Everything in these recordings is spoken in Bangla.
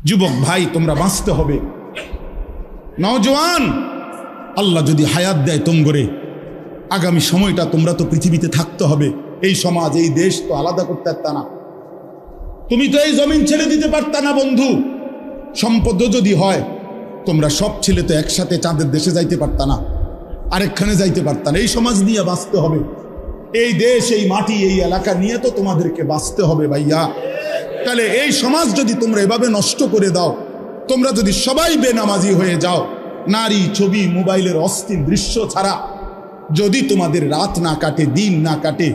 যুবক ভাই, তোমরা বাঁচতে হবে। নওজওয়ান, আল্লাহ যদি হায়াত দেয় তোমরে, আগামী সময়টা তোমরা তো পৃথিবীতে থাকতে হবে। এই সমাজ, এই দেশ তো আলাদা করতে পারতা না। তুমি তো এই জমিন ছেড়ে দিতে পারতা না বন্ধু। সম্পদ যদি হয়, তোমরা সব ছেলে তো একসাথে চাঁদের দেশে যাইতে পারতা না, আরেকখানে যাইতে পারতা না। এই সমাজ নিয়ে বাঁচতে হবে। এই দেশ, এই মাটি, এই এলাকা নিয়ে তো তোমাদেরকে বাঁচতে হবে ভাইয়া। তাহলে এই সমাজ যদি তোমরা এভাবে নষ্ট করে দাও, তোমরা যদি সবাই বেনামাজি হয়ে যাও, নারী, ছবি, মোবাইলের অস্থির দৃশ্য ছাড়া যদি তোমাদের রাত না কাটে, দিন না কাটে,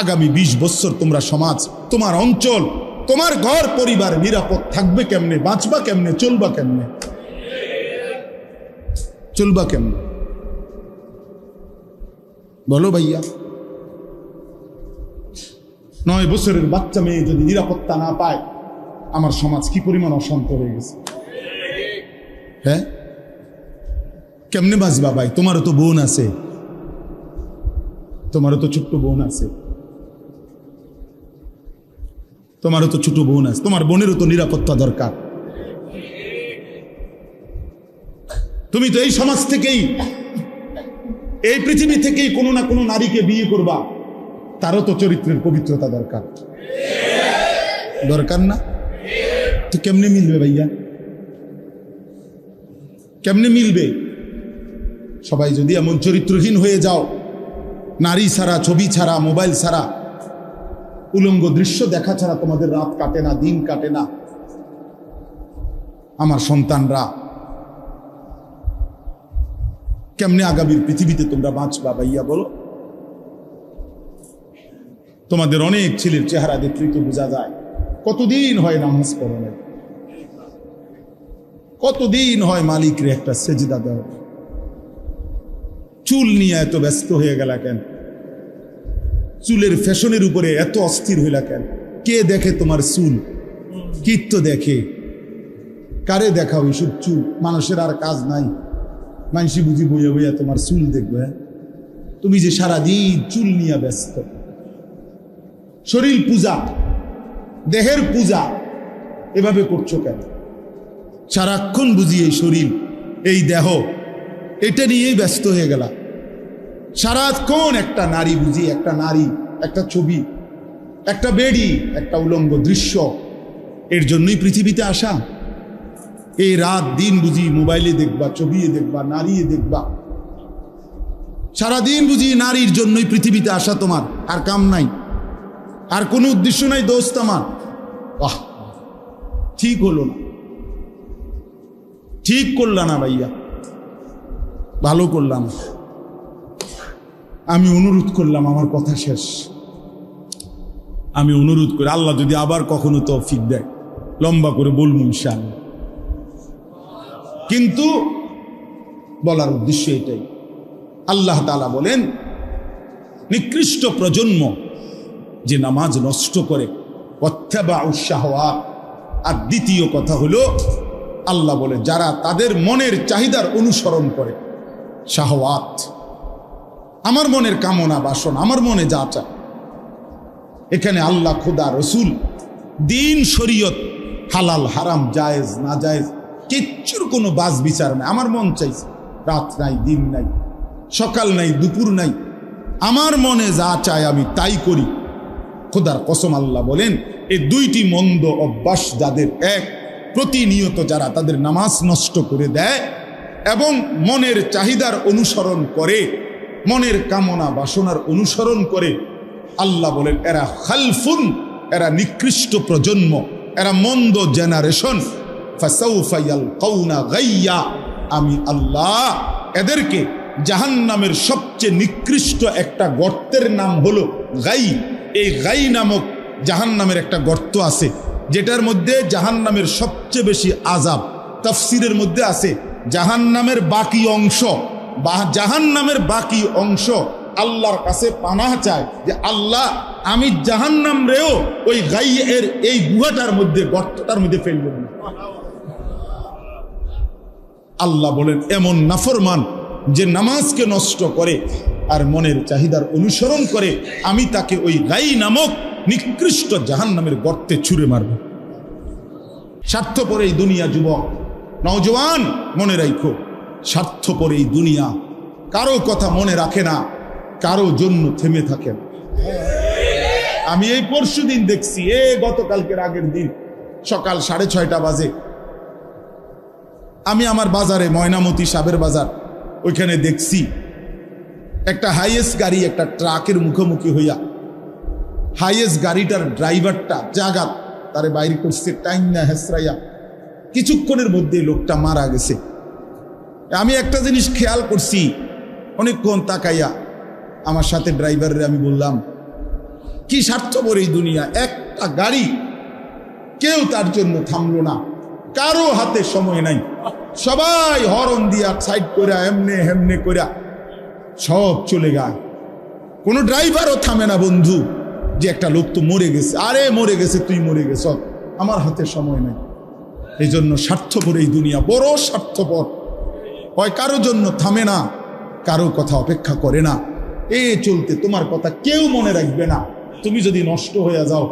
আগামী 20 বছর তোমরা সমাজ, তোমার অঞ্চল, তোমার ঘর পরিবার নিরাপদ থাকবে কেমনে? বাঁচবা কেমনে? চলবা কেমনে? চলবা কেমনে বলো ভাইয়া? 9 বছরের বাচ্চা মেয়ে যদি নিরাপত্তা না পায়, আমার সমাজ কি পরিমাণ অশান্ত হয়ে গেছে। হ্যাঁ, কেমনে বাঁচবা ভাই? তোমারও তো বোন আছে, তোমারও তো ছোট্ট বোন আছে, তোমারও তো ছোট বোন আছে, তোমার বোনেরও তো নিরাপত্তা দরকার। তুমি তো এই সমাজ থেকেই, এই পৃথিবী থেকেই কোনো না কোনো নারীকে বিয়ে করবা, তারও তো চরিত্রের পবিত্রতা দরকার। দরকার না? তো কেমনে মিলবে ভাইয়া? কেমনে মিলবে? সবাই যদি এমন চরিত্রহীন হয়ে যাও, নারী ছাড়া, ছবি ছাড়া, মোবাইল ছাড়া, উলঙ্গ দৃশ্য দেখা ছাড়া তোমাদের রাত কাটে না, দিন কাটে না, আমার সন্তানরা কেমনে আগামীর পৃথিবীতে তোমরা বাঁচবা ভাইয়া বলো? তোমাদের অনেক ছেলের চেহারা দেখলেই তো বোঝা যায় কতদিন হয় নামাজ পড়ো নাই, কতদিন হয় মালিকরে একটা সেজদা দাও। চুল নিয়ে এত ব্যস্ত হয়ে গেল কেন? চুলের ফ্যাশনের উপরে এত অস্থির হইলা কেন? কে দেখে তোমার চুল? কীর্ত দেখে? কারে দেখাও এইসব চুল? মানুষের আর কাজ নাই, মানুষই বুঝি বইয়া বইয়া তোমার চুল দেখবে। তুমি যে সারাদিন চুল নিয়ে ব্যস্ত, শরীর পূজা, দেহের পূজা এভাবে করছো কেন? সারাক্ষণ বুঝি এই শরীর, এই দেহ, এটা নিয়েই ব্যস্ত হয়ে গেল। সারাক্ষণ একটা নারী বুঝি, একটা নারী, একটা ছবি, একটা বেড়ি, একটা উলঙ্গ দৃশ্য, এর জন্যই পৃথিবীতে আসা। এই রাত দিন বুঝি মোবাইলে দেখবা, ছবি দেখবা, নারী দেখবা, সারাদিন বুঝি নারীর জন্যই পৃথিবীতে আসা। তোমার আর কাম নাই, আর কোনো উদ্দেশ্য নাই দোস্ত আমার। বাহ, ঠিক হলো না, ঠিক করলা না ভাইয়া, ভালো করলাম। আমি অনুরোধ করলাম, আমার কথা শেষ। আমি অনুরোধ করি, আল্লাহ যদি আবার কখনো তৌফিক দেয়, লম্বা করে বলবো ইনশাআল্লাহ। কিন্তু বলার উদ্দেশ্য এটাই, আল্লাহ তাআলা বলেন নিকৃষ্ট প্রজন্ম যে নামাজ নষ্ট করে, ওয়াত্তাবাউশ শাহওয়াত। আর দ্বিতীয় কথা হলো, আল্লাহ বলে যারা তাদের মনের চাহিদার অনুসরণ করে, শাহওয়াত, আমার মনের কামনা বাসনা, আমার মনে যা চায়। এখানে আল্লাহ, খোদা, রসুল, দিন, শরীয়ত, হালাল হারাম, জায়েজ না জায়েজ, কিচ্ছুর কোনো বাজ বিচার নাই। আমার মন চাইছে, রাত নাই, দিন নাই, সকাল নাই, দুপুর নাই, আমার মনে যা চায় আমি তাই করি। খোদার কসম আল্লাহ বলেন, এই দুইটি মন্দ অভ্যাস যাদের, এক, প্রতিনিয়ত যারা তাদের নামাজ নষ্ট করে দেয় এবং মনের চাহিদার অনুসরণ করে, মনের কামনা বাসনার অনুসরণ করে, আল্লাহ বলেন এরা খালফুন, এরা নিকৃষ্ট প্রজন্ম, এরা মন্দ জেনারেশন। ফাসাউফা ইয়ালকাউনা গাইয়া, আমি আল্লাহ এদেরকে জাহান্নামের সবচেয়ে নিকৃষ্ট একটা গর্তের নাম হলো গাই। এই গাই নামক জাহান্নামের একটা গর্ত আছে, যেটার মধ্যে জাহান্নামের সবচেয়ে বেশি আযাব। তাফসীরের মধ্যে আছে জাহান্নামের বাকি অংশ, বা জাহান্নামের বাকি অংশ আল্লাহর কাছে পানাহ চায় যে আল্লাহ, আমি জাহান্নাম রেও ওই গাই এর এই গুহাটার মধ্যে, গর্তটার মধ্যে ফেলবেন না। আল্লাহ বলেন এমন নাফরমান যে নামাজকে নষ্ট করে আর মনের চাহিদার অনুসরণ করে, আমি তাকে ওই গাই নামক নিকৃষ্ট জাহান্নামের গর্তে ছুঁড়ে মারব। স্বার্থপর এই দুনিয়া। যুবক নওজওয়ান মনে রাখো, স্বার্থপর এই দুনিয়া। কারো কথা মনে রাখে না, কারো জন্য থেমে থাকে না। আমি এই পরশুদিন দেখছি, গতকালকের আগের দিন সকাল 6:30 বাজে আমি আমার বাজারে, ময়নামতি সাবের বাজার, ওইখানে দেখছি একটা হাইয়েস্ট গাড়ি একটা ট্রাকের মুখোমুখি হইয়া, হাইয়েস্ট গাড়িটার ড্রাইভারটা জাগাত তারে বাইরে করছে টাইম না হেসরাইয়া। কিছুক্ষণের মধ্যে লোকটা মারা গেছে। আমি একটা জিনিস খেয়াল করছি, অনেকক্ষণ তাকাইয়া আমার সাথে ড্রাইভারের আমি বললাম, কি স্বার্থপর এই দুনিয়া। একটা গাড়ি কেউ তার জন্য থামলো না, কারো হাতে সময় নাই, সবাই হরন দিয়া সাইড করে এমনে হেমনে করে সব চলে যায়। কোনো ড্রাইভারও থামে না বন্ধু, যে একটা লোক তো মরে গেছে, আরে মরে গেছে, তুই মরে গেছ, আমার হাতে সময় নাই। এই জন্য স্বার্থপর এই দুনিয়া, বড় স্বার্থপর। হয় কারো জন্য থামে না, কারো কথা অপেক্ষা করে না। চলতে তোমার কথা কেউ মনে রাখবে না। তুমি যদি নষ্ট হয়ে যাও,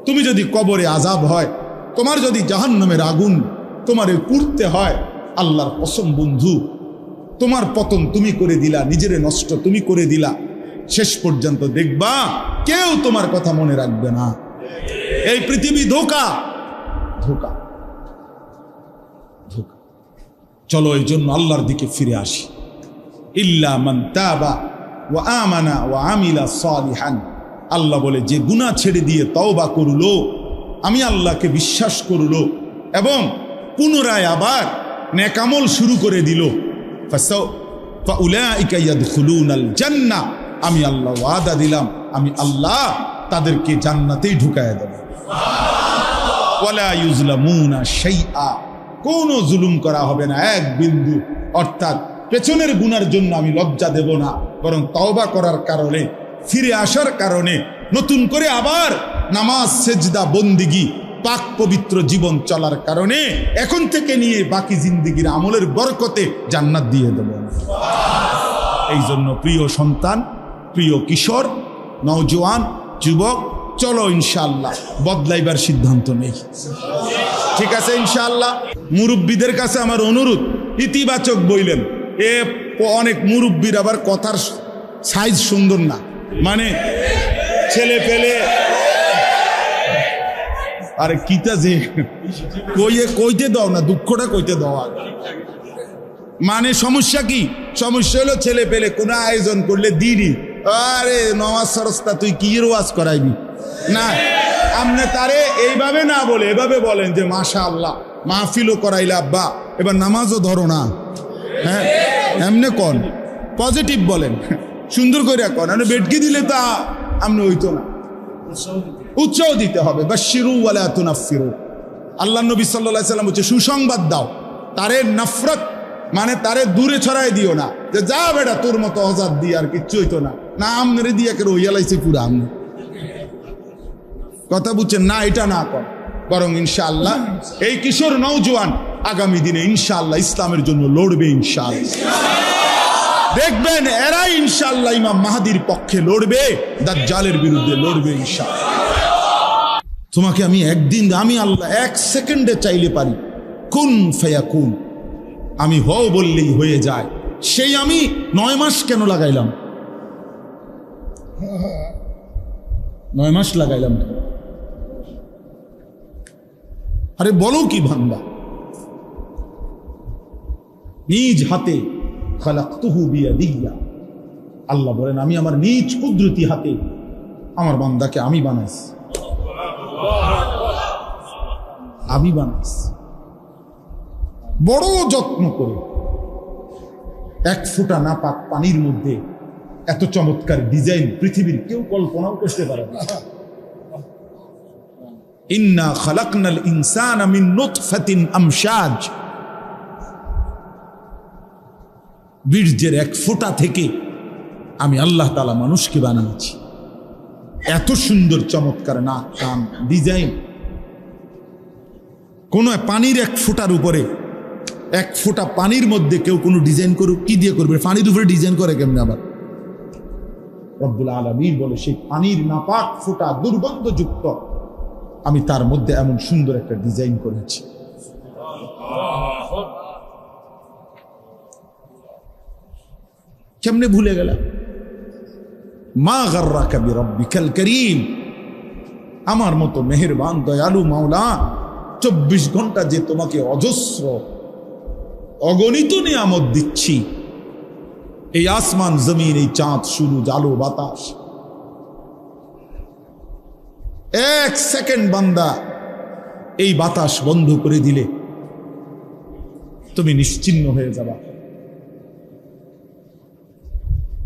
তুমি যদি কবরে আযাব হয়, তোমার যদি জাহান্নামের আগুন তোমারে পুড়তে হয়, আল্লাহর কসম বন্ধু, তোমার পতন তুমি করে দিলা, নিজেরে নষ্ট তুমি করে দিলা। শেষ পর্যন্ত দেখবা কেউ তোমার কথা মনে রাখবে না। এই পৃথিবী ধোঁকা, ধোঁকা, ধোঁকা। চলো এই জন্য আল্লাহর দিকে ফিরে আসি। ইল্লা মান তাবা ওয়া আমানা ওয়া আমিলা সালিহান। আল্লাহ বলে, যে গুনাহ ছেড়ে দিয়ে তওবা করলো, আমি আল্লাহকে বিশ্বাস করলো এবং পুনরায় আবার নেক আমল শুরু করে দিল, ফাউলাইকা ইয়াদখুলুনাল জান্নাহ, আমি আল্লাহ ওয়াদা দিলাম, আমি আল্লাহ তাদেরকে জান্নাতেই ঢুকায় দেব। ওয়ালা ইউজলামুনা শাইআ, কোনো জুলুম করা হবে না এক বিন্দু। অর্থাৎ পেছনের গুনার জন্য আমি লজ্জা দেব না, বরং তওবা করার কারণে, ফিরে আসার কারণে, নতুন করে আবার নামাজ সেজদা বন্দিগি পাক পবিত্র জীবন চলার কারণে এখন থেকে নিয়ে বাকি জিন্দেগির আমলের বরকতে জান্নাত দিয়ে দেব। এই জন্য প্রিয় সন্তান, প্রিয় কিশোর, নওজোয়ান, যুবক, চলো ইনশাআল্লাহ বদলাইবার সিদ্ধান্ত নেই। ঠিক আছে ইনশাআল্লাহ। মুরব্বীদের কাছে আমার অনুরোধ, ইতিবাচক বইলেন। অনেক মুরব্বীর আবার কথার সাইজ সুন্দর না, মানে ছেলে পেলে, আরে কিতা যে কইতে দাও না, দুঃখটা কইতে দাও। মানে সমস্যা কি? সমস্যা হলো ছেলে পেলে কোনো আয়োজন করলে দিনই, আরে নওয়াজ সরস্তা তুই কি ওয়াজ করাইবি না, আপনি তারে এইভাবে না বলে এভাবে বলেন যে মাশাআল্লাহ মাহফিলও করাইলে আব্বা, এবার নামাজও ধরো না। হ্যাঁ, এমনি কন, পজিটিভ বলেন, সুন্দর করে কন। বেটকি দিলে তা আপনি হইতো না, উৎসাহ দিতে হবে। বাশশিরু ওয়ালা তুনাফফিরু। আল্লাহ নবী সাল্লাল্লাহু আলাইহি সাল্লাম বলছে, সুসংবাদ দাও, তারে নফরত মানে তারে দূরে ছড়াই দিও না, যে যা বেটা তোর মতো অজাত দিয়ে আর কিচ্ছু হইতো না, না আমনে দিয়ে কে রইয়া লাইছে পুরা আমনে। কথা বুঝছেন না? এটা না কর, বরং ইনশাআল্লাহ এই কিশোর নওজোয়ান আগামী দিনে ইনশাআল্লাহ ইসলামের জন্য লড়বে ইনশাআল্লাহ। দেখবেন এরাই ইনশাআল্লাহ ইমাম মাহদির পক্ষে লড়বে, দাজ্জালের বিরুদ্ধে লড়বে ইনশাআল্লাহ। তোমাকে আমি একদিন, আমি আল্লাহ 1 সেকেন্ডে চাইলে পারি, কুন ফায়াকুন, আমি হও বললেই হয়ে যায়। সেই আমি 9 মাস কেন লাগাইলাম? 9 মাস লাগাইলাম কেন? আরে বলো কি ভাঙ্গা, নিজ হাতে খালাকতুহু বিয়াদিয়া। আল্লাহ বলেন, আমি আমার নিজ কুদরতি হাতে আমার বান্দাকে আমি বানাইছি, আমি বানাইছি বড় যত্ন করে। 1 ফোঁটা নাপাক পানির মধ্যে এত চমৎকার ডিজাইন পৃথিবীর কেউ কল্পনাও করতে পারে না। ইন্না খালাকনাল ইনসানা মিন নুতফাতিন আমশাজ, বীর্যের 1 ফোঁটা থেকে আমি আল্লাহ তাআলা মানুষকে বানিয়েছি। এত সুন্দর চমৎকার নাক কান ডিজাইন। কোন পানির 1 ফোঁটার উপরে, 1 ফোঁটা পানির মধ্যে কেউ কোনো ডিজাইন করুক, কি দিয়ে করবে? পানির উপরে ডিজাইন করে কেমনে? আবার রব্বুল আলামিন বলে, সেই পানির নাপাক ফোঁটা দুর্গন্ধযুক্ত, আমি তার মধ্যে এমন সুন্দর একটা ডিজাইন করেছি। কেমনে ভুলে গেল? মা গাররাকা বিরাব্বিকাল কারীম, আমার মতো মেহেরবান দয়ালু মাওলা 24 ঘন্টা যে তোমাকে অজস্র অগণিত নিয়ামত দিচ্ছি, এই আসমান জমিন, এই চাঁদ সূরজ আলো বাতাস, এক সেকেন্ড বান্দা এই বাতাস বন্ধ করে দিলে তুমি নিশ্চিহ্ন হয়ে যাবা।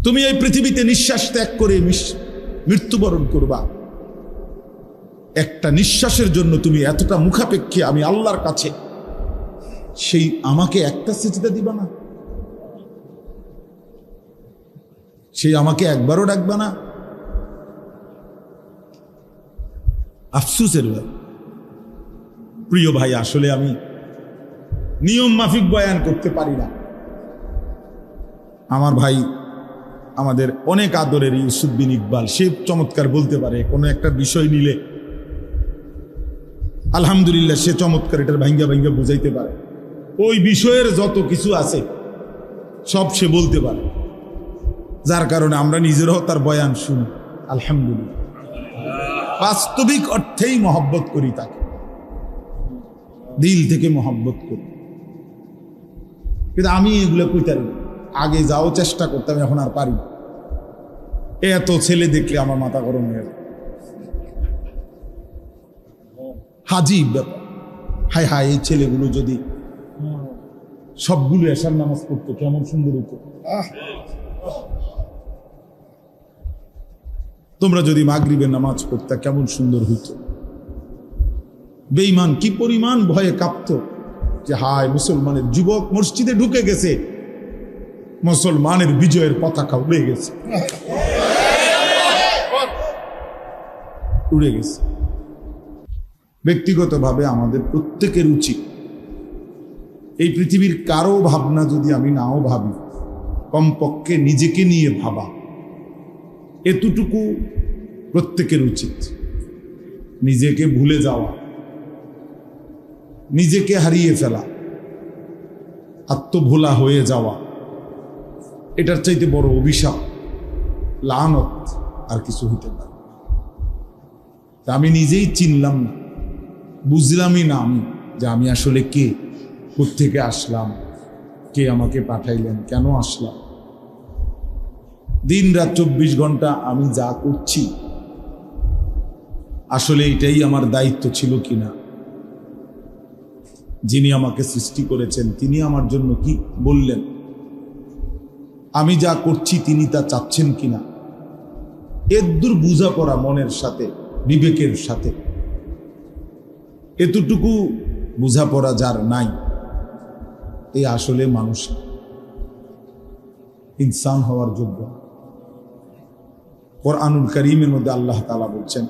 তুমি এই পৃথিবীতে নিঃশ্বাস ত্যাগ করে মৃত্যুবরণ করবা। একটা নিঃশ্বাসের জন্য তুমি এতটা মুখাপেক্ষী আমি আল্লাহর কাছে, সেই আমাকে একটা সিজদা দিবা না? সেই আমাকে একবারও ডাকবা না? আফসোসের ভাই, প্রিয় ভাই, আসলে আমি নিয়ম মাফিক বয়ান করতে পারি না। আমার ভাই, আমাদের অনেক আদরের ইউসুফ বিন ইকবাল, সে চমৎকার বলতে পারে। কোনো একটা বিষয় নিলে আলহামদুলিল্লাহ সে চমৎকার এটার ভাঙ্গা ভাঙ্গা বুঝাইতে পারে। ওই বিষয়ের যত কিছু আছে সব সে বলতে পারে, যার কারণে আমরা নিজেরাও তার বয়ান শুনি। আলহামদুলিল্লাহ, বাস্তবিক অর্থেই মহব্বত করি তাকে, দিল থেকে মহব্বত করি। কিন্তু আমি এগুলো কইতারি না। আগে যাও চেষ্টা করতাম, এখন আর পারি। এত ছেলে দেখলে আমার মাথা গরম হয়ে যায়। হাজিব ব্যাপার। হায় হায়, এই ছেলেগুলো যদি সবগুলো এশার নামাজ পড়তো কেমন সুন্দর হতো। তোমরা যদি মাগরিবের নামাজ পড়তা কেমন সুন্দর হইতো। বেঈমান কি পরিমাণ ভয়ে কাঁপতো যে হায়, মুসলমানের যুবক মসজিদে ঢুকে গেছে, মুসলমানের বিজয়ের পতাকা উড়ে গেছে, উড়ে গেছে। ব্যক্তিগতভাবে আমাদের প্রত্যেকের উচিত এই পৃথিবীর কারো ভাবনা যদি আমি নাও ভাবি, কমপক্ষে নিজেকে নিয়ে ভাবা, এতটুকু প্রত্যেকের উচিত। নিজেকে ভুলে যাওয়া, নিজেকে হারিয়ে ফেলা, আত্মভোলা হয়ে যাওয়া, এটার চাইতে বড় অভিশাপ, লানত আর কিছু হইতে পারে। আমি নিজেই চিনলাম না, বুঝলামই না আমি যে আমি আসলে কে, কোত্থেকে আসলাম, কে আমাকে পাঠাইলেন, কেন আসলাম। দিন রাত 24 ঘন্টা আমি যা করছি আসলে এটাই আমার দায়িত্ব ছিল কিনা, যিনি আমাকে সৃষ্টি করেছেন তিনি আমার জন্য কি বললেন, আমি যা করছি তিনি তা চাচ্ছেন কিনা, এদূর বোঝাপড়া মনের সাথে, বিবেকের সাথে, এতটুকু বোঝাপড়া যার নাই, এই আসলে মানুষ ইনসান হওয়ার যোগ্য। কোরআনুল কারীমের মধ্যে আল্লাহ তাআলা বলছেন,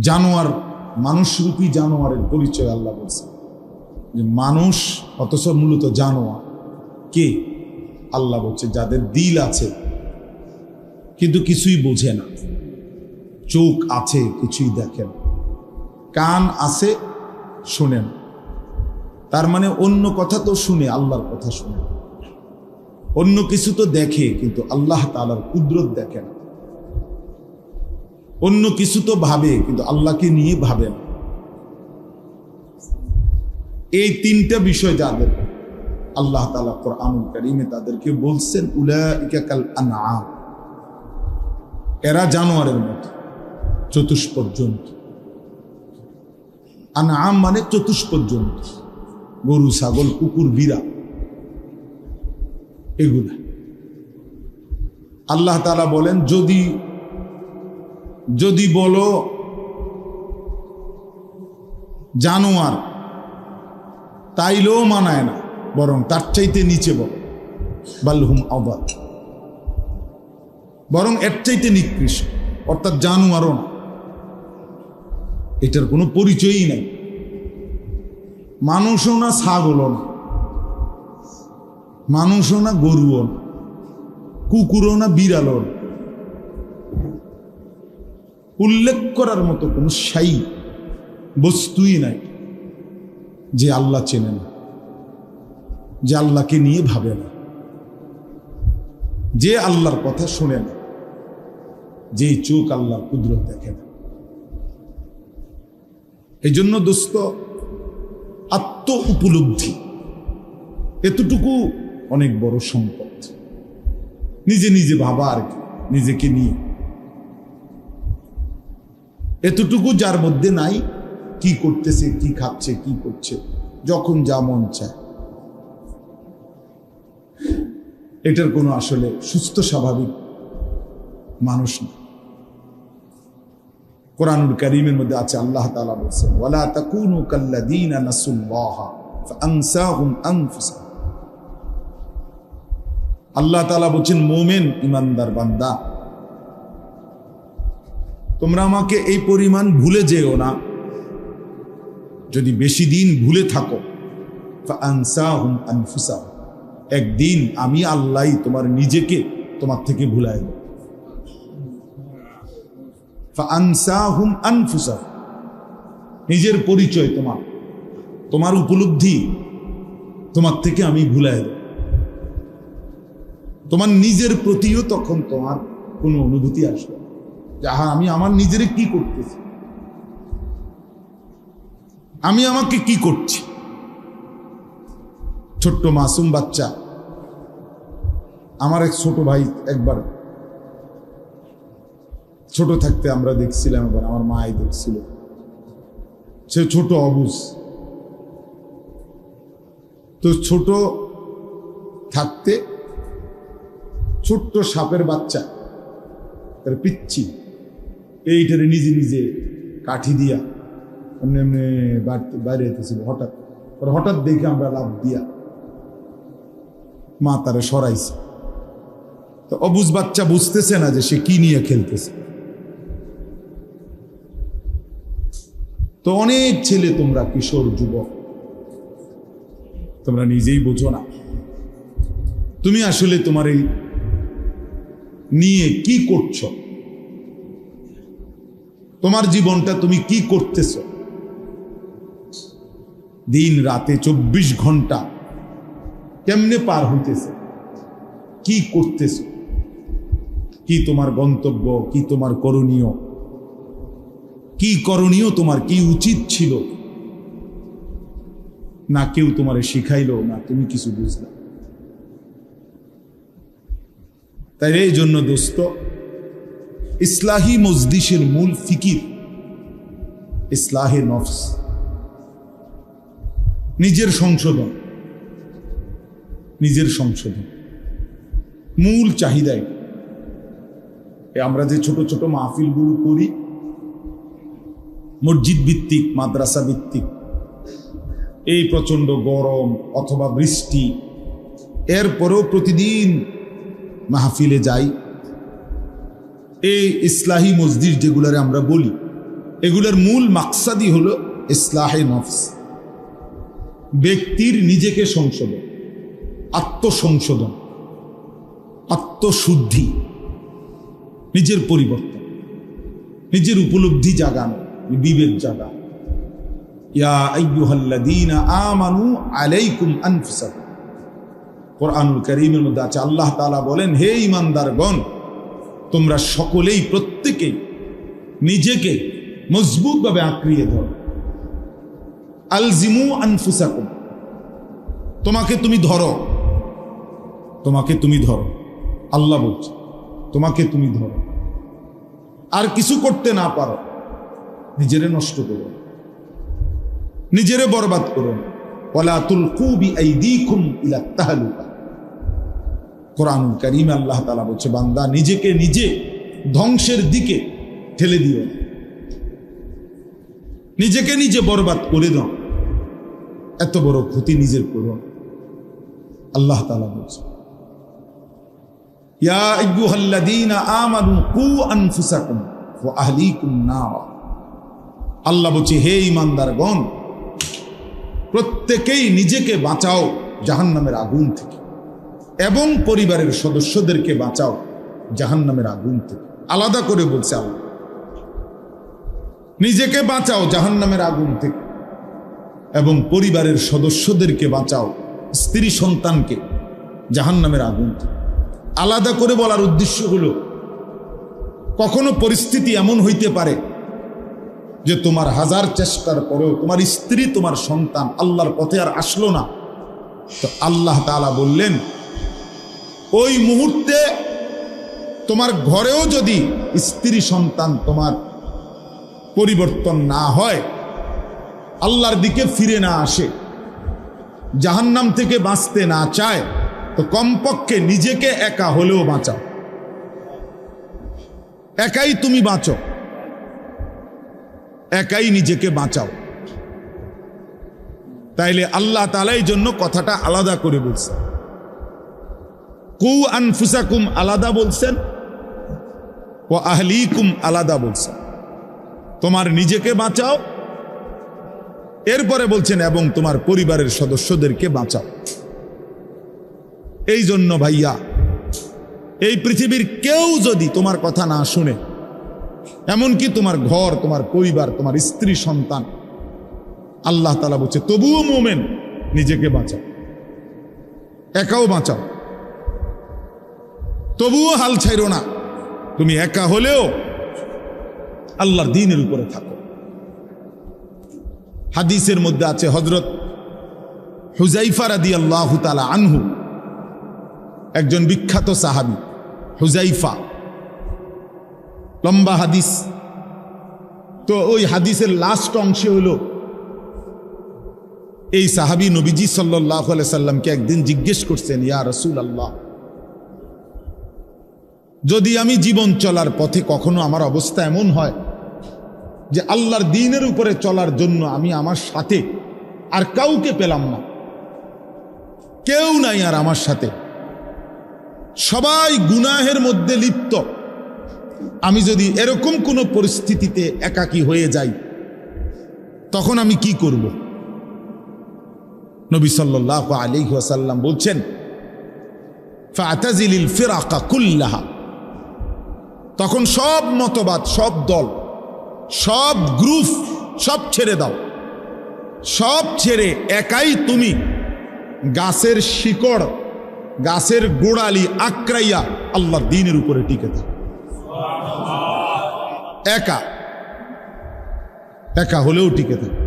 জানোয়ার, মানুষরূপী জানোয়ারের পরিচয় আল্লাহ বলছেন যে মানুষ অথচ মূলত জানোয়ার। কে? আল্লাহ বলছে যাদের দিল আছে কিন্তু কিছুই বোঝে না, চোখ আছে কিছুই দেখেন, কান আছে শোনেন। তার মানে অন্য কথা তো শুনে, আল্লাহর কথা শুনে, অন্য কিছু তো দেখে কিন্তু আল্লাহ তাআলার কুদরত দেখে না, অন্য কিছু তো ভাবে কিন্তু আল্লাহকে নিয়ে ভাবে না। এই তিনটা বিষয় যাদের আল্লাহ তাআলা কোরআনুল কারীমে তাদেরকে বলছেন উলাইকা কাল আনআম, এরা জানোয়ারের মতো, চতুষ্পদ জন্তু। আনআম মানে চতুষ্পদ জন্তু, গরু, ছাগল, কুকুর, বিড়াল, এগুলা। আল্লাহ তাআলা বলেন যদি বলো জানোয়ার, তাইলেও মানায় না, বরং তার চাইতে নিচে বল, বালহুম আদাল, বরং এর চাইতে নিকৃষ্ট, অর্থাৎ জানোয়ারও না, এটার কোনো পরিচয়ই নাই। মানুষও না, ছাগলও না, মানুষও না, গরুও না, কুকুরও না, বিড়ালও না। উল্লেখ করার মতো কোনো শাই বস্তুই নাই যে আল্লাহ চেনে না, যে আল্লাহকে নিয়ে ভাবে না, যে আল্লাহর কথা শোনে না, যে চোখ আল্লাহর কুদরত দেখে না। এই জন্য দোস্ত, আত্ম উপলব্ধি এতটুকু অনেক বড় সম্পদ। নিজে নিজে ভাবা আর কি, নিজেকে নিয়ে এতটুকু যার মধ্যে নাই, কি করতেছে, কি খাচ্ছে, কি করছে, যখন যা মন চায়, এটার কোনো আসলে সুস্থ স্বাভাবিক মানুষ না। কোরআনুল কারীমের মধ্যে আছে, আল্লাহ তাআলা বলেছেন, ওয়ালা তাকুনু কাল্লাযীনা নাসুল্লাহা ফাআনসাহুম আনফুসাহুম। আল্লাহ তাআলা বলেন, মুমিন ইমানদার বান্দা, তোমরা আমাকে এই পরিমাণ ভুলে যেও না, যদি বেশি দিন ভুলে থাকো, ফাআনসাহুম আনফুসাহুম, একদিন আমি আল্লাহ তোমার নিজেকে তোমার থেকে ভুলাই দেব। ফাআনসাহুম আনফুসাহুম, নিজের পরিচয়, তোমার উপলব্ধি তোমার থেকে আমি ভুলাই দেব। তোমার নিজের প্রতিও তখন তোমার কোনো অনুভূতি আসবে, যাহা আমি আমার নিজেরে কি করতেছি, আমি আমাকে কি করছি। ছোট্ট মাসুম বাচ্চা, আমার এক ছোট ভাই, একবার ছোট থাকতে আমরা দেখছিলাম, একবার আমার মাই দেখছিল, সে ছোট অবুঝ, তো ছোট থাকতে ছোট্ট সাপের বাচ্চা, তার পিচ্ছি, এইটারে নিজে নিজে কাঠি দিয়া এমনি এমনি বাইরে যেতেছিল। হঠাৎ দেখে আমরা লাভ দিয়া মা তারে সরাইছে। তো অবুঝ বাচ্চা বুঝতেছে না যে সে কি নিয়ে খেলতেছে। তো অনেক ছেলে, তোমরা কিশোর যুবক, তোমরা নিজেই বোঝো না তুমি আসলে তোমার এই নিয়ে কি করছো, তোমার জীবনটা তুমি কি করতেছ। দিন রাতে 24 ঘন্টা কেমনে পার হইতেছে, কি করতেছ, কি তোমার গন্তব্য, কি তোমার করণীয়, কি করণীয় তোমার, কি উচিত ছিল, না কেউ তোমারে শিখাইলো, না তুমি কিছু বুঝলা। তাই এই জন্য দোস্ত, ইসলাহি মজলিসের মূল ফিকির ইসলাহে নফস, নিজের সংশোধন, নিজের সংশোধন মূল চাহিদাই। আমরা যে ছোট ছোট মাহফিলগুলো করি, মসজিদ ভিত্তিক, মাদ্রাসা ভিত্তিক, এই প্রচন্ড গরম অথবা বৃষ্টি, এরপরেও প্রতিদিন মাহফিলে যাই। এই ইসলাহি মসজিদ যেগুলারে আমরা বলি, এগুলোর মূল মাকসাদই হলো ইসলাহে নফস, ব্যক্তির নিজেকে সংশোধন, আত্মসংশোধন, আত্মশুদ্ধি, নিজের পরিবর্তন, নিজের উপলব্ধি জাগানো, বিবেক জাগা। ইয়া আইয়ুহাল্লাযীনা আমানু আলাইকুম আনফুসাকুম, কোরআনুল কারীমের মধ্যে আছে, আল্লাহ তাআলা বলেন, হে ঈমানদারগণ, তোমরা সকলেই, প্রত্যেকেই নিজেকে মজবুতভাবে আঁকড়িয়ে ধরো। আলজিমু আনফুসাকুম, তোমাকে তুমি ধরো, তোমাকে তুমি ধরো। আল্লাহ বলছে তোমাকে তুমি ধরো। আর কিছু করতে না পারো, নিজেরে নষ্ট করো, নিজেরে বরবাদ করো। ওয়ালা তুলকু বিআইদিকুম ইলা তাহলুকা, কোরআনুল কারীমে আল্লাহ তাআলা বলছে, বান্দা নিজেকে নিজে ধ্বংসের দিকে ঠেলে দিও, নিজেকে নিজে বরবাদ করে দাও, এত বড় ক্ষতি নিজের করো। আল্লাহ তাআলা বলছে, ইয়া আইয়ুহাল্লাযীনা আমানু কু আনফুসাকুম ওয়া আহলিকুম নার। আল্লাহ বলছে, হে ঈমানদারগণ, প্রত্যেকেই নিজেকে বাঁচাও জাহান্নামের আগুন থেকে, এবং পরিবারের সদস্যদেরকে বাঁচাও জাহান্নামের আগুন থেকে। আলাদা করে বলছে আল্লাহ। নিজেকে বাঁচাও জাহান্নামের আগুন থেকে এবং পরিবারের সদস্যদেরকে বাঁচাও, স্ত্রী সন্তানকে জাহান্নামের আগুন থেকে। আলাদা করে বলার উদ্দেশ্য হলো, কখনো পরিস্থিতি এমন হইতে পারে যে তোমার হাজার চেষ্টার পরেও তোমার স্ত্রী তোমার সন্তান আল্লাহর পথে আর আসলো না, তো আল্লাহ তাআলা বললেন ওই মুহূর্তে তোমার ঘরেও যদি স্ত্রী সন্তান তোমার পরিবর্তন না হয়, আল্লাহর দিকে ফিরে না আসে, জাহান্নাম থেকে বাঁচতে না চায়, তো কমপক্ষে নিজেকে একা হলেও বাঁচাও। একাই তুমি বাঁচো, একাই নিজেকে বাঁচাও। তাইলে আল্লাহ তাআলা এই জন্য কথাটা আলাদা করে বলছেন। কু আনফুসাকুম আলাদা বলছেন, ও আহলিকুম আলাদা বলছেন। তোমার নিজেকে বাঁচাও, এরপরে বলছেন এবং তোমার পরিবারের সদস্যদেরকে বাঁচাও। এই জন্য ভাইয়া, এই পৃথিবীর কেউ যদি তোমার কথা না শুনে, এমনকি তোমার ঘর, তোমার পরিবার, তোমার স্ত্রী সন্তান, আল্লাহ তাআলা বলছে তবুও মুমিন নিজেকে বাঁচাও, একাও বাঁচাও, তবুও হাল ছাইরো না। তুমি একা হলেও আল্লাহর দ্বীনের উপরে থাকো। হাদিসের মধ্যে আছে হযরত হুযায়ফা রাদিয়াল্লাহু তাআলা আনহু, একজন বিখ্যাত সাহাবী হুযায়ফা, লম্বা হাদিস। তো ওই হাদিসের লাস্ট অংশে হলো এই সাহাবী নবীজি সাল্লাল্লাহু আলাইহি সাল্লামকে একদিন জিজ্ঞেস করছেন, ইয়া রাসূলুল্লাহ, যদি আমি জীবন চলার পথে কখনো আমার অবস্থা এমন হয় যে আল্লাহর দ্বীনের উপরে চলার জন্য আমি আমার সাথে আর কাউকে পেলাম না, কেউ নাই আর আমার সাথে, সবাই গুনাহের মধ্যে লিপ্ত, আমি যদি এরকম কোনো পরিস্থিতিতে একাকী হয়ে যাই, তখন আমি কি করব? নবী সাল্লাল্লাহু আলাইহি ওয়াসাল্লাম বলছেন, ফাতাজিলিল ফিরাকা কুল্লাহা, তখন সব মতবাদ, সব দল, সব গ্রুপ সব ছেড়ে দাও, সব ছেড়ে একাই তুমি গাছের শিকড়, গাছের গোড়ালি আঁকড়াইয়া আল্লাহর দ্বীনের উপরে টিকে থাকো। একা একা হলেও টিকে থাকো।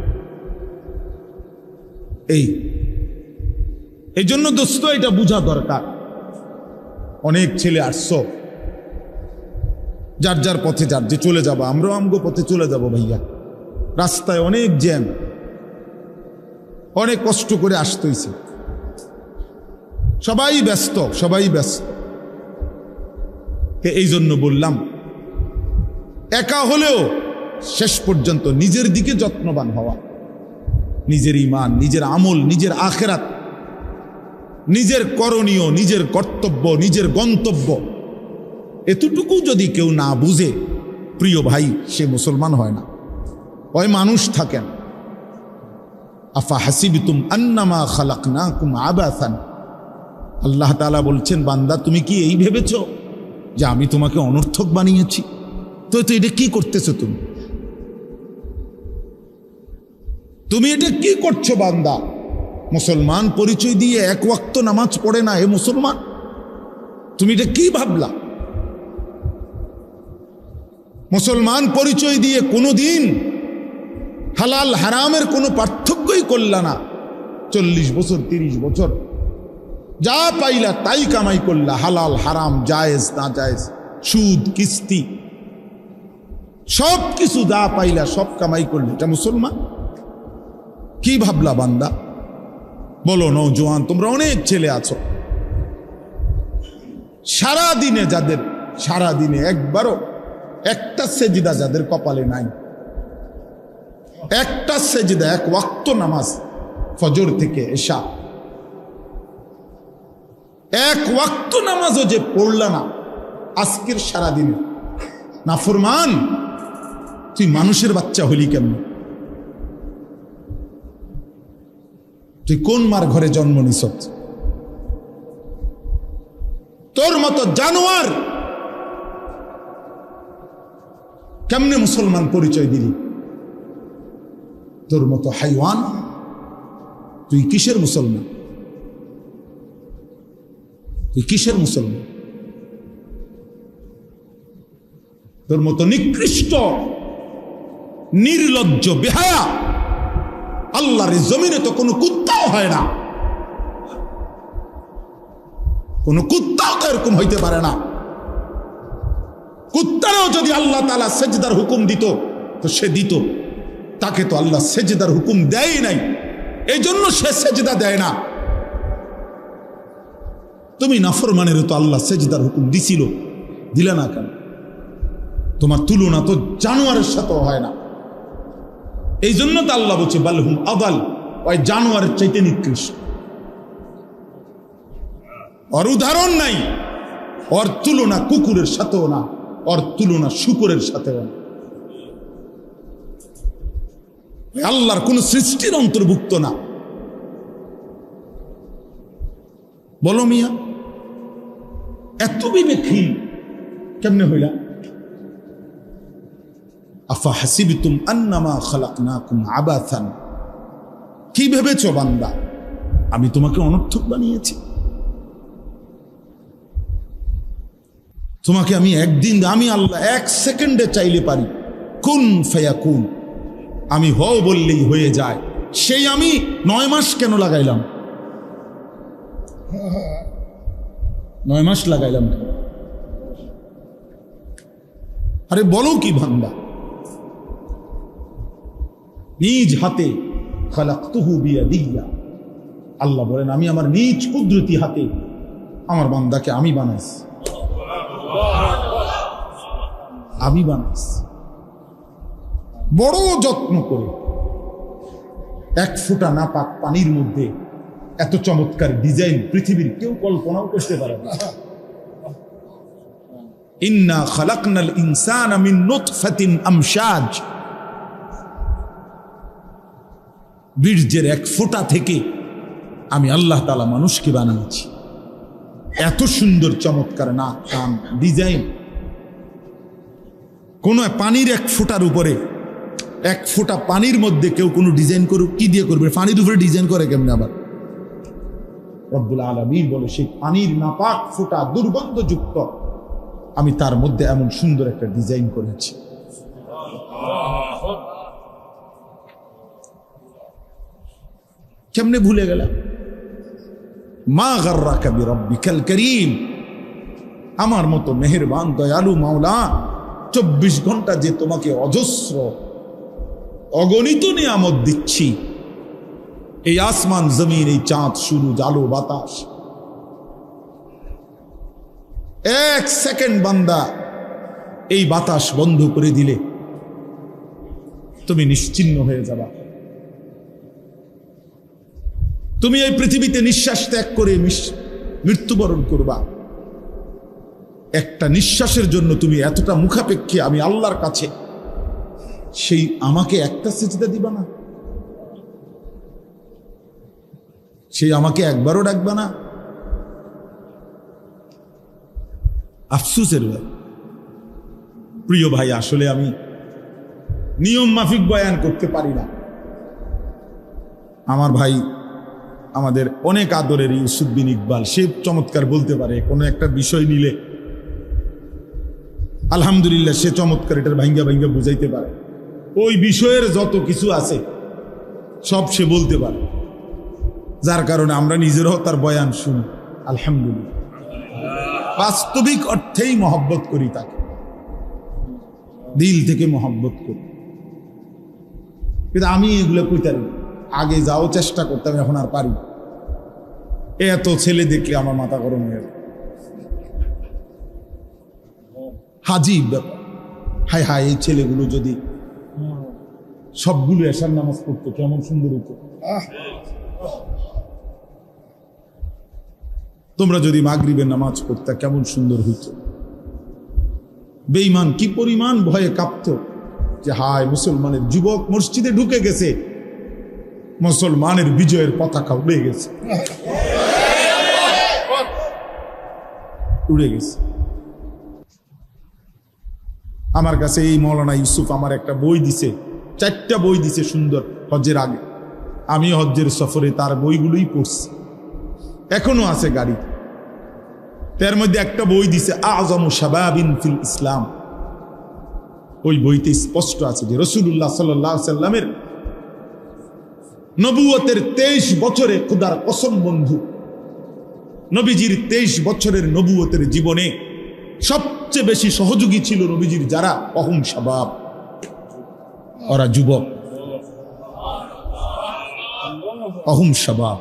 এই জন্য দোস্ত এটা বোঝা দরকার। অনেক ছেলে আসছো, যার যার পথে যার যে চলে যাবো, আমরাও আমগো পথে চলে যাব ভাইয়া। রাস্তায় অনেক জ্যাম, অনেক কষ্ট করে আসতে হইছে, সবাই ব্যস্ত, সবাই ব্যস্ত। এই জন্য বললাম, একা হলেও শেষ পর্যন্ত নিজের দিকে যত্নবান হওয়া, নিজের ঈমান, নিজের আমল, নিজের আখিরাত, নিজের করণীয়, নিজের কর্তব্য, নিজের গন্তব্য, এতটুকু যদি কেউ না বুঝে, প্রিয় ভাই, সে মুসলমান হয় না, ওই মানুষ থাকেন। আফা হাসিবতুম আন্নামা খালাকনাকুম আবাসান, আল্লাহ তাআলা বলছেন, বান্দা তুমি কি এই ভেবেছ যে আমি তোমাকে অনর্থক বানিয়েছি? তো এটা কি করতেছো তুমি? তুমি এটা কি করছো বান্দা? মুসলমান পরিচয় দিয়ে এক ওয়াক্ত নামাজ পড়ে না, হে মুসলমান, তুমি এটা কি ভাবলা? মুসলমান পরিচয় দিয়ে কোনোদিন হালাল হারামের কোনো পার্থক্যই করলা না। 40 বছর 30 বছর যা পাইলা তাই কামাই করলা, হালাল হারাম, জায়েজ না জায়েজ, সুদ কিস্তি, সব কিছু যা পাইলা সব কামাই করলে, এটা মুসলমান? কি ভাবলা বান্দা? বলো নওজোয়ান, তোমরা অনেক ছেলে আছো, সারাদিনে যাদের, সারাদিনে একবারও একটা সেজদা যাদের কপালে নাই, একটা সেজদা, এক ওয়াক্ত নামাজ ফজর থেকে এশা, এক ওয়াক্ত নামাজও যে পড়লা না আজকের সারাদিনে, নাফরমান, তুই মানুষের বাচ্চা হলি কেমন? তুই কোন মার ঘরে জন্ম নিস? তোর মতো জানোয়ার কেমনে মুসলমান পরিচয় দিলি? তোর মতো হাইওয়ান, তুই কিসের মুসলমান? তুই কিসের মুসলমান? তোর মতো নিকৃষ্ট নির্লজ্জ বেহায়া আল্লাহর জমিনে তো কোনো কুত্তাও হয় না, কোন কুত্তাও তো এরকম হইতে পারে না। কুত্তারও যদি আল্লাহ তাআলা সেজদার হুকুম দিত তো সে দিত, তাকে তো আল্লাহ সেজদার হুকুম দেয় নাই, এই জন্য সে সেজদা দেয় না। তুমি নাফরমানের তো আল্লাহ সেজদার হুকুম দিছিল, দিলে না কেন? তোমার তুলনা তো জানোয়ারের সাথে হয় না, এই জন্য তো আল্লাহ বলছে বালহুম আদাল, ওই জানোয়ারের চাইতে নিকৃষ্ট। ওর উদাহরণ নাই, ওর তুলনা কুকুরের সাথেও না, ওর তুলনা শুকরের সাথেও না। আল্লাহর কোন সৃষ্টির অন্তর্ভুক্ত না। বলো মিয়া, এত বিবেকহীন কেমনে হইলা? আফা হাসিবতুম আন্নামা খালাকনাকুম আবাথান, কি ভেবেছো বান্দা আমি তোমাকে অনর্থক বানিয়েছি? তোমাকে আমি একদিন, আমি আল্লাহ 1 সেকেন্ডে চাইলে পারি, কুন ফায়াকুন, আমি হও বললেই হয়ে যায়। সেই আমি 9 মাস কেন লাগাইলাম? 9 মাস লাগাইলাম কেন? আরে বলো কি বান্দা, নিজ হাতে খালাকতুহু বিয়াদিয়া, আল্লাহ বলেন আমি আমার নিজ কুদরতি হাতে আমার বান্দাকে আমি বানাইছি, আমি বানাইছি বড় যত্ন করে। 1 ফোঁটা নাপাক পানির মধ্যে এত চমৎকার ডিজাইন পৃথিবীর কেউ কল্পনাও করতে পারে না। ইন্না খালাকনাল ইনসানা মিন নুতফাতিন আমশাজ, বীর্যের 1 ফোঁটা থেকে আমি আল্লাহ তাআলা মানুষকে বানিয়েছি। এত সুন্দর চমৎকার নাক কান ডিজাইন। কোন পানির 1 ফোঁটার উপরে, 1 ফোঁটা পানির মধ্যে কেউ কোনো ডিজাইন করুক, কি দিয়ে করবে? পানির উপরে ডিজাইন করে কেমনে? আবার রব্বুল আলামিন বলে সেই পানির নাপাক ফোঁটা দুর্গন্ধযুক্ত, আমি তার মধ্যে এমন সুন্দর একটা ডিজাইন করেছি। কেমনে ভুলে গেলাম? মা গাররাকা বিরাব্বিকাল কারীম, আমার মতো মেহেরবান দয়ালু মাওলা 24 ঘন্টা যে তোমাকে অজস্র অগণিত নিয়ামত দিচ্ছি, এই আসমান জমিন, এই চাঁদ সূরজ আলো বাতাস, 1 সেকেন্ড বান্দা এই বাতাস বন্ধ করে দিলে তুমি নিশ্চিহ্ন হয়ে যাবা। তুমি এই পৃথিবীতে নিঃশ্বাস ত্যাগ করে মৃত্যুবরণ করবা। একটা নিঃশ্বাসের জন্য তুমি এতটা মুখাপেক্ষী আমি আল্লাহর কাছে, সেই আমাকে একটা সিজদা দিবা না? সেই আমাকে একবারও ডাকবা না? আফসোসের ভাই, প্রিয় ভাই, আসলে আমি নিয়ম মাফিক বয়ান করতে পারি না। আমার ভাই, আমাদের অনেক আদরের ইউসুফ বিন ইকবাল, সে চমৎকার বলতে পারে। কোনো একটা বিষয় নিলে আলহামদুলিল্লাহ সে চমৎকার এটার ভাঙ্গা ভাঙ্গা বুঝাইতে পারে। ওই বিষয়ের যত কিছু আছে সব সে বলতে পারে, যার কারণে আমরা নিজেরাও তার বয়ান শুনি। আলহামদুলিল্লাহ, বাস্তবিক অর্থেই মহব্বত করি তাকে, দিল থেকে মহব্বত করি। কিন্তু আমি এগুলো কইতারি, আগে যাও চেষ্টা করতাম, এখন আর পারি। এত ছেলে দেখলে আমার মাথা গরম হয়ে যায়। হাজি ব্যাপার, হায় হায়, এই ছেলেগুলো যদি সবগুলো এশার নামাজ পড়তো কেমন সুন্দর হতো। তোমরা যদি মাগরিবের নামাজ পড়তা কেমন সুন্দর হইত। বেঈমান কি পরিমাণ ভয়ে কাঁপত যে হায়, মুসলমানের যুবক মসজিদে ঢুকে গেছে, মুসলমানের বিজয়ের পতাকা উড়ে গেছে, উড়ে গেছে। আমার কাছে এই মৌলানা ইউসুফ আমার একটা বই দিছে, 4টা বই দিছে সুন্দর হজ্জের আগে। আমি হজ্জের সফরে তার বইগুলোই পড়ছি, এখনো আছে গাড়ি। তার মধ্যে একটা বই দিছে আযমু শাবাবিন ফিল ইসলাম। ওই বইতে স্পষ্ট আছে যে রাসূলুল্লাহ সাল্লাল্লাহু আলাইহি সাল্লামের নবুয়তের 23 বছরে, খোদার কসম বন্ধু, নবীজির 23 বছরের নবুয়তের জীবনে সবচেয়ে বেশি সহযোগী ছিল নবীজির যারা, অহুম শাবাব, ওরা যুবক, অহুম শাবাব।